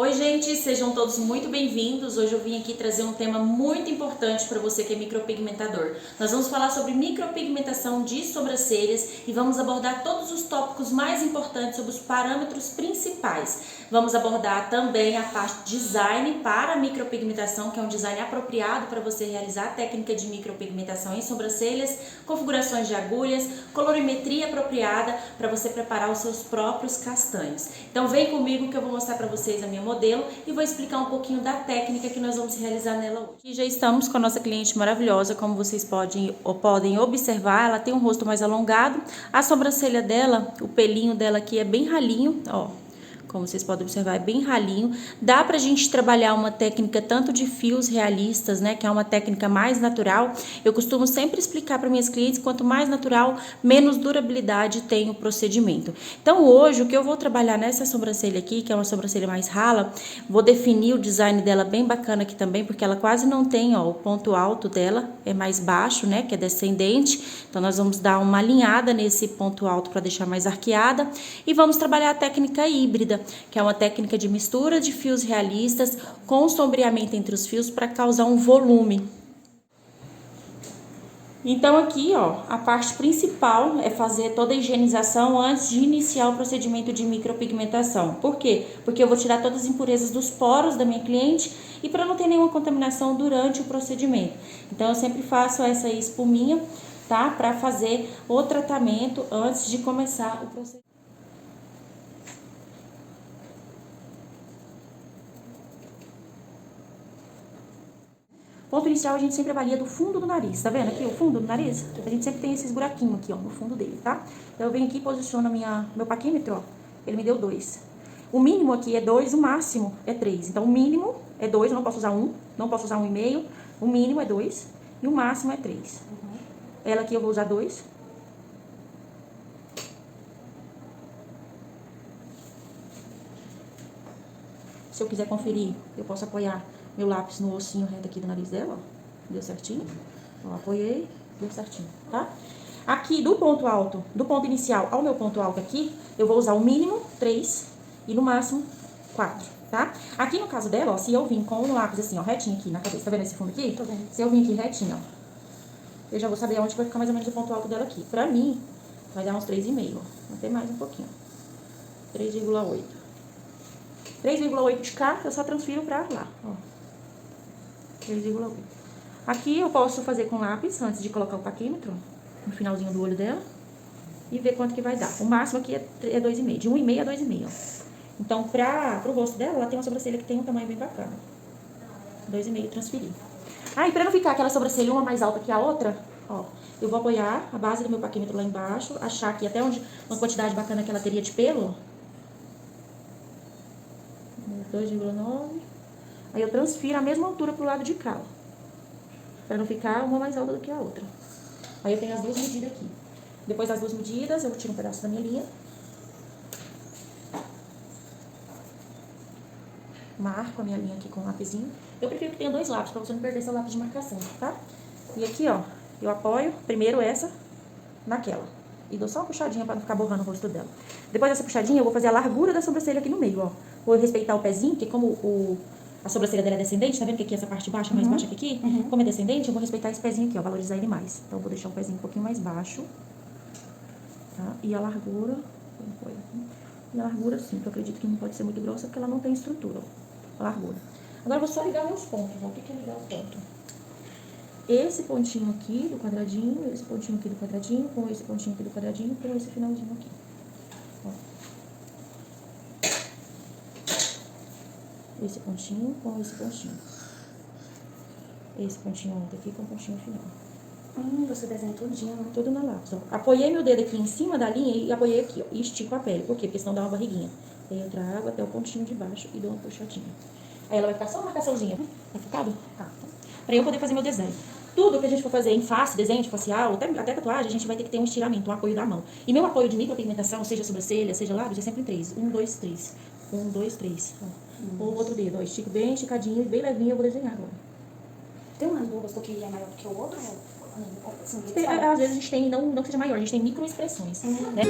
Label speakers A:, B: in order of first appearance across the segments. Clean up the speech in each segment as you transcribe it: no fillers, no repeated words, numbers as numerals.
A: Oi gente, sejam todos muito bem-vindos. Hoje eu vim aqui trazer um tema muito importante para você que é micropigmentador. Nós vamos falar sobre micropigmentação de sobrancelhas e vamos abordar todos os tópicos mais importantes sobre os parâmetros principais. Vamos abordar também a parte design para a micropigmentação, que é um design apropriado para você realizar a técnica de micropigmentação em sobrancelhas, configurações de agulhas, colorimetria apropriada para você preparar os seus próprios castanhos. Então vem comigo que eu vou mostrar para vocês a minha modelo e vou explicar um pouquinho da técnica que nós vamos realizar nela hoje. Aqui já estamos com a nossa cliente maravilhosa, como vocês podem observar, ela tem um rosto mais alongado, a sobrancelha dela, o pelinho dela aqui é bem ralinho, ó. Como vocês podem observar, é bem ralinho. Dá pra gente trabalhar uma técnica tanto de fios realistas, né? Que é uma técnica mais natural. Eu costumo sempre explicar para minhas clientes, quanto mais natural, menos durabilidade tem o procedimento. Então hoje, o que eu vou trabalhar nessa sobrancelha aqui, que é uma sobrancelha mais rala, vou definir o design dela bem bacana aqui também, porque ela quase não tem, ó, o ponto alto dela é mais baixo, né? Que é descendente. Então nós vamos dar uma alinhada nesse ponto alto para deixar mais arqueada. E vamos trabalhar a técnica híbrida, que é uma técnica de mistura de fios realistas com sombreamento entre os fios para causar um volume. Então aqui, ó, a parte principal é fazer toda a higienização antes de iniciar o procedimento de micropigmentação. Por quê? Porque eu vou tirar todas as impurezas dos poros da minha cliente e para não ter nenhuma contaminação durante o procedimento. Então eu sempre faço essa espuminha, tá? Para fazer o tratamento antes de começar o procedimento. Ponto inicial a gente sempre avalia do fundo do nariz, tá vendo aqui o fundo do nariz? A gente sempre tem esses buraquinhos aqui, ó, no fundo dele, tá? Então eu venho aqui e posiciono meu paquímetro, ó, ele me deu 2. O mínimo aqui é 2, o máximo é 3. Então o mínimo é 2, eu não posso usar 1, não posso usar 1,5, o mínimo é 2 e o máximo é 3. Ela aqui eu vou usar 2. Se eu quiser conferir, eu posso apoiar meu lápis no ossinho reto aqui do nariz dela, ó. Deu certinho. Então, apoiei, deu certinho, tá? Aqui, do ponto alto, do ponto inicial ao meu ponto alto aqui, eu vou usar o mínimo 3 e no máximo 4, tá? Aqui no caso dela, ó, se eu vim com o lápis assim, ó, retinho aqui na cabeça, tá vendo esse fundo aqui? Tô vendo. Se eu vim aqui retinho, ó, eu já vou saber onde vai ficar mais ou menos o ponto alto dela aqui. Pra mim, vai dar uns 3,5, ó, até mais um pouquinho, 3,8. 3,8 de cá, eu só transfiro pra lá, ó. 3,8. Aqui eu posso fazer com lápis, antes de colocar o paquímetro, no finalzinho do olho dela, e ver quanto que vai dar. O máximo aqui é 2,5, de 1,5 a 2,5, ó. Então, pro rosto dela, ela tem uma sobrancelha que tem um tamanho bem bacana. 2,5 transferir. E pra não ficar aquela sobrancelha uma mais alta que a outra, ó, eu vou apoiar a base do meu paquímetro lá embaixo, achar aqui até onde, uma quantidade bacana que ela teria de pelo, ó. 2,9. Aí eu transfiro a mesma altura pro lado de cá, ó, pra não ficar uma mais alta do que a outra. Aí eu tenho as duas medidas aqui. Depois das duas medidas, eu tiro um pedaço da minha linha. Marco a minha linha aqui com um lapisinho. Eu prefiro que tenha 2 lápis, pra você não perder seu lápis de marcação, tá? E aqui, ó, eu apoio primeiro essa naquela. E dou só uma puxadinha pra não ficar borrando o rosto dela. Depois dessa puxadinha, eu vou fazer a largura da sobrancelha aqui no meio, ó. Vou respeitar o pezinho, porque como a sobrancelha dela é descendente, tá vendo que aqui essa parte baixa, mais baixa que aqui? Como é descendente, eu vou respeitar esse pezinho aqui, ó, valorizar ele mais. Então, eu vou deixar o pezinho um pouquinho mais baixo, tá? E a largura, e a largura sim, que eu acredito que não pode ser muito grossa, porque ela não tem estrutura, ó, a largura. Agora, eu vou só ligar meus pontos, ó. O que é ligar o ponto? Esse pontinho aqui do quadradinho, esse pontinho aqui do quadradinho, com esse pontinho aqui do quadradinho, com esse finalzinho aqui. Ó. Esse pontinho com esse pontinho. Esse pontinho outro aqui com o pontinho final.
B: Você desenha tudinho, né?
A: Tudo na lápis, ó. Apoiei meu dedo aqui em cima da linha e apoiei aqui, ó. E estico a pele. Por quê? Porque senão dá uma barriguinha. Aí eu trago até o pontinho de baixo e dou uma puxadinha. Aí ela vai ficar só uma marcaçãozinha. Tá focado? Tá. Pra eu poder fazer meu desenho. Tudo que a gente for fazer em face, desenho de facial, até tatuagem, a gente vai ter que ter um estiramento, um apoio da mão. E meu apoio de micropigmentação, seja sobrancelha, seja lábios, é sempre em 3. 1, 2, 3. 1, 2, 3. Ó. O outro dedo, ó. Estico bem esticadinho e bem levinho, eu vou desenhar agora.
B: Tem umas luvas que é maior do que o outro? Assim,
A: Às vezes a gente tem, não que seja maior, a gente tem microexpressões, né?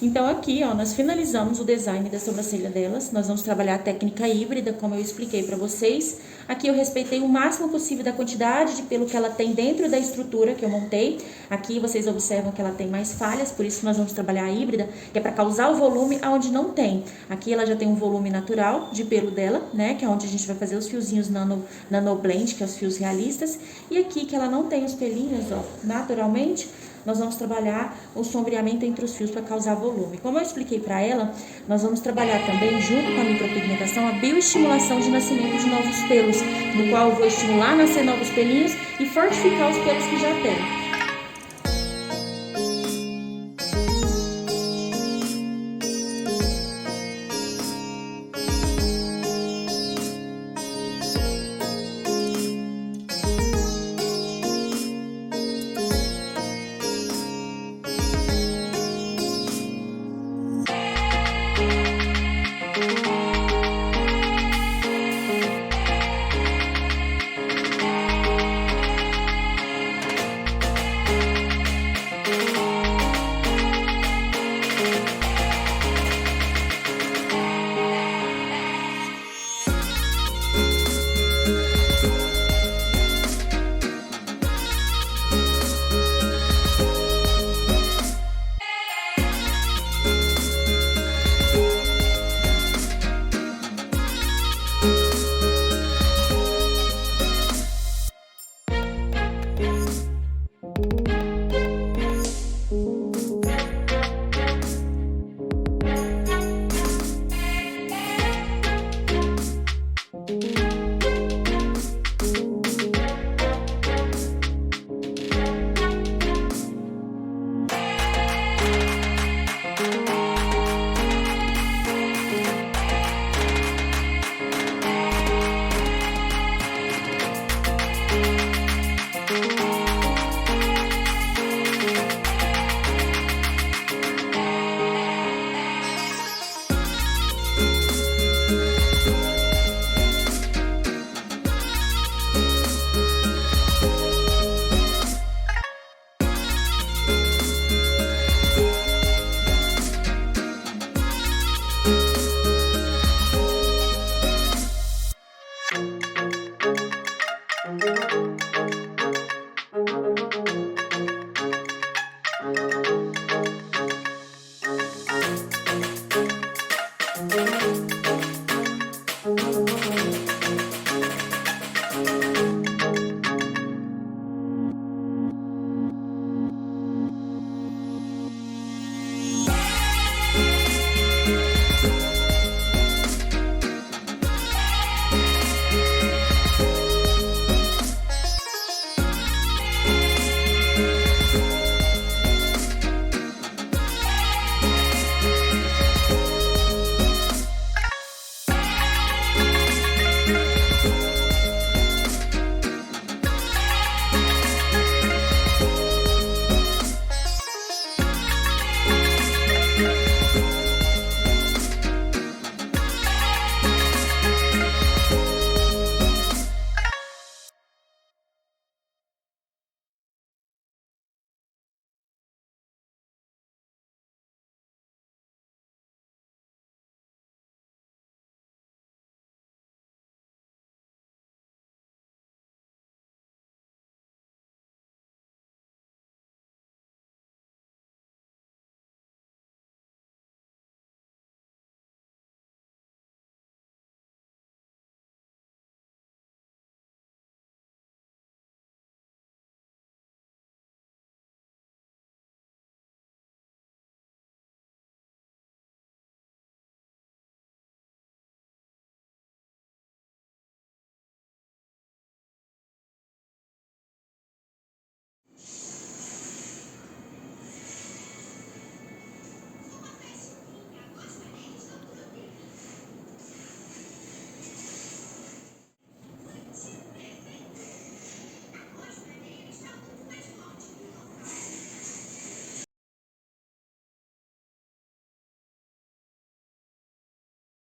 A: Então aqui, ó, nós finalizamos o design da sobrancelha delas. Nós vamos trabalhar a técnica híbrida, como eu expliquei para vocês. Aqui eu respeitei o máximo possível da quantidade de pelo que ela tem dentro da estrutura que eu montei. Aqui vocês observam que ela tem mais falhas, por isso nós vamos trabalhar a híbrida, que é para causar o volume aonde não tem. Aqui ela já tem um volume natural de pelo dela, né, que é onde a gente vai fazer os fiozinhos nano blend, que é os fios realistas. E aqui que ela não tem os pelinhos, ó, naturalmente, nós vamos trabalhar o sombreamento entre os fios para causar volume. Como eu expliquei para ela, nós vamos trabalhar também, junto com a micropigmentação, a bioestimulação de nascimento de novos pelos, no qual eu vou estimular a nascer novos pelinhos e fortificar os pelos que já tem.